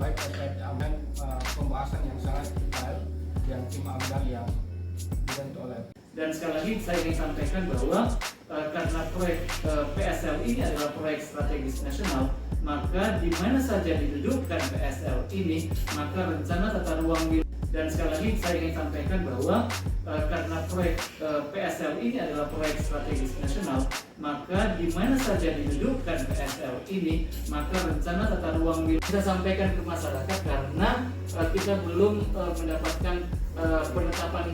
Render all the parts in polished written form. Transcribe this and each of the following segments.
baik terkait dengan pembahasan yang sangat detail yang tim AMDAL yang dibentuk oleh. Dan sekali lagi saya ingin sampaikan bahwa karena proyek PSL ini adalah proyek strategis nasional, maka di mana saja didudukkan PSL ini, maka rencana tata ruang wilayah. Dan sekali lagi saya ingin sampaikan bahwa karena proyek PSL ini adalah proyek strategis nasional, maka di mana saja didudukkan PSL ini, maka rencana tata ruang wilayah kita sampaikan ke masyarakat karena kita belum mendapatkan penetapan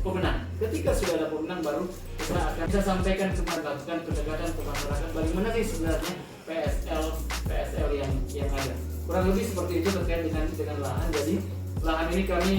pemenang. Ketika sudah ada pemenang, baru kita akan bisa sampaikan ke masyarakat, pendekatan ke masyarakat bagaimana sih sebenarnya PSL yang ada. Kurang lebih seperti itu terkait dengan lahan. Jadi lahan ini kami